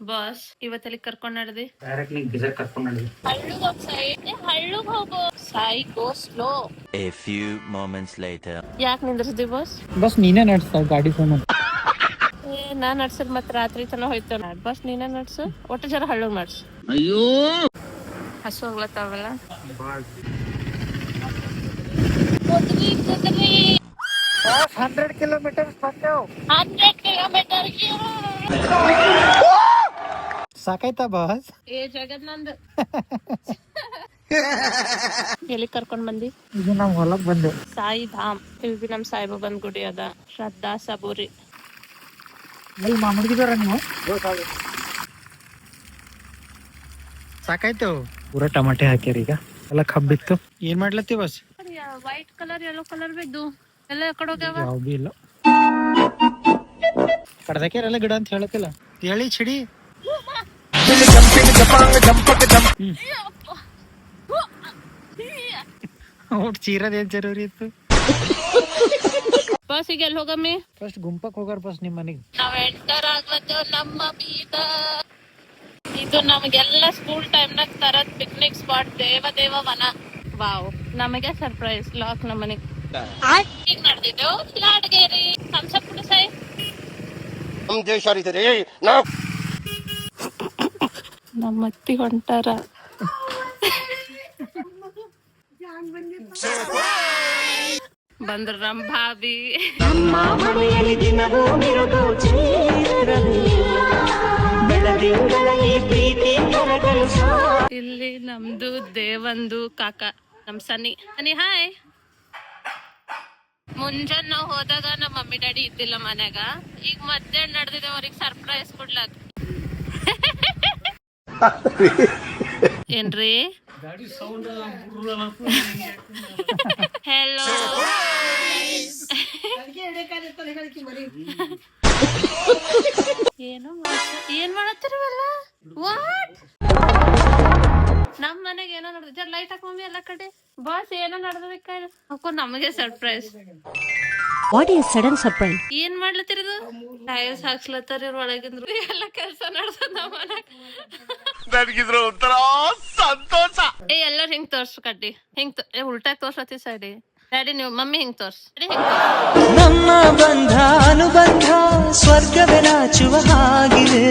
Boss ಇವತ್ತಲ್ಲಿ ಕರ್ಕೊಂಡ್ ನಡೆದಿ direct ನೀ ಗಿಜರ್ ಕರ್ಕೊಂಡ್ ನಡೆದಿ ಹಳ್ಳುಗ್ ಹೋಗೋ ಸಾಯಿ ಗೋ slow. A few moments later. ಯಾಕೆ ನಿಂದ್ರಿಸ್ದಿ ಬಾಸ್? ಬಸ್ ನೀನೇ ನಡ್ಸ್ತಾವ ಗಾಡಿ ಫೋನ್ ನಾ ನಡ್ಸಿದ್ ಮತ್ ರಾತ್ರಿ ತನ ಹೋಯ್ತೇವ. ಬಸ್ ನೀನೇ ನಡ್ಸು, ಒಟ್ಟು ಜರ ಹಳ್ಳುಗ್ ನಡ್ಸು. ಅಯ್ಯೋ ಹಸು ಹೋಗ್ಲತ್ತಾವಲ್ಲ. 100 ಕಿಲೋಮೀಟರ್ ಬಂದೆವು. 100 ಕಿಲೋಮೀಟರ್ ಸಾಕಾಯ್ತಾ ಬಾಸ್? ಏ ಜಗದ್ ನಂದು. ಎಲ್ಲಿ ಕರ್ಕೊಂಡ್ ಬಂದಿ? ಇದು ನಾವ್ ಹೊಲಕ್ ಬಂದೆವು. ಸಾಯಿ ಧಾಮ್. ಇವ್ ಬಿ ನಮ್ ಸಾಯಿಬಾಬನ್ ಗುಡಿ ಅದ. ಶ್ರದ್ಧಾ ಸಬೂರಿ. ಎಲ್ಲಿ ಮಾಮೂಡಿದಾರ ನೀವು? ಸಾಕಾಯ್ತು. ಪೂರ ಟಮಾಟೆ ಹಾಕ್ಯಾರ ಈಗ. ಎಲ್ಲ ಕಬ್ಬಿತ್ತು. ಏನ್ ಮಾಡ್ಲತ್ತಿ ಬಸ್? ವೈಟ್ ಕಲರ್ ಯೆಲ್ಲೋ ಕಲರ್ ಬಿದ್ದು ಎಲ್ಲ ಕಡೆ ಹೋಗ್ಯಾವ. ಯಾವ ಬಿ ಇಲ್ಲ. ಕಡ್ದಾಕ್ಯಾರೆಲ್ಲ ಗಿಡ ಅಂತ ಹೇಳತ್ತಿಲ್ಲ. ಹೇಳಿ ಚಿಡಿ. ಚೀರದೇನ್ ಜರೂರಿ ಇತ್ತು. ಬಸ್ ಈಗ ಎಲ್ಲಿ ಹೋಗಮ್ಮಿ? ಫಸ್ಟ್ ಗುಂಪಕ್ ಹೋಗಾರ ಬಸ್ ನಿಮ್ ಮನೆಗೆ. ನಾವ್ ಎಂಟರ್ ಆಗ್ಲತ್ತು ನಮ್ಮ ಬೀದ. ಇದು ನಮಗೆಲ್ಲ ಸ್ಕೂಲ್ ಟೈಮ್ನಾಗ ತರದ್ ಪಿಕ್ನಿಕ್ ಸ್ಪಾಟ್ ದೇವ ವನ. ವಾವ್, ನಮಗೆ ಸರ್ಪ್ರೈಸ್ ಲಾಕ್ ನಮ್ಮ ಮನೆಗೆ. ಈಗ ನಡೆದಿದ್ದೆವು ಲಾಡ್ಗೇರಿ ಹಂಸಪುರ ಸೈ. ನಮ್ಮ ಅತ್ತಿ ಹೊಂಟಾರ. ಬಂದ್ರ ನಮ್ ಭಾಬಿ. ಇಲ್ಲಿ ನಮ್ದು ದೇವಂದು ಕಾಕ ನಮ್ ಸನಿ. ಹಾಯ್. ಮುಂಜಾನೆ ನಾವ್ ಹೋದಾಗ ನಮ್ಮ ಮಮ್ಮಿ ಡ್ಯಾಡಿ ಇದ್ದಿಲ್ಲ ಮನ್ಯಾಗ. ಈಗ ಮಧ್ಯಾಹ್ನ ನಡೆದಿದೆ ಅವ್ರಿಗೆ ಸರ್ಪ್ರೈಸ್ ಕೊಡ್ಲಾಕ. ಏನ್ರಿ? ಹೆಲೋ. ಏನ್ ಮಾಡತ್ತಿರವಲ್ಲ? ವಾಟ್? ನಮ್ ಮನೆಗೆ ಏನೋ ನಡೆದ. ಲೈಟ್ ಹಾಕ ಮಮ್ಮಿ ಎಲ್ಲ ಕಡೆ. ಬಾಸ್ ಏನೋ ನಡೆದಕ್ಕ ಹಾಕೋ ನಮಗೆ surprise. What is sudden surprise? ಏನ್ ಮಾಡ್ಲತ್ತಿರೋದು? ಟೈಲ್ಸ್ ಹಾಕ್ಸ್ಲತ್ತಾರ ಒಳಗಿಂದ್ರು. ಎಲ್ಲ ಕೆಲಸ ನಡೆದ ನಮ್ಮ ಮನ್ಯಾಗ. ನನಗಿದ್ರ ಒಂಥರ ಸಂತೋಷ. ಎಲ್ಲರೂ ಹಿಂಗ್ ತೋರ್ಸು ಕಡ್ಡಿ. ಹಿಂಗ್ ಉಲ್ಟಾ ತೋರ್ಸತಿ ಸೈಡಿ. ಡ್ಯಾಡಿ ನೀವು ಮಮ್ಮಿ ಹಿಂಗ್ ತೋರ್ಸ್. ನಮ್ಮ ಬಂಧ ಅನುಬಂಧ ಸ್ವರ್ಗವೇ ನಾಚುವ ಹಾಗಿದೆ.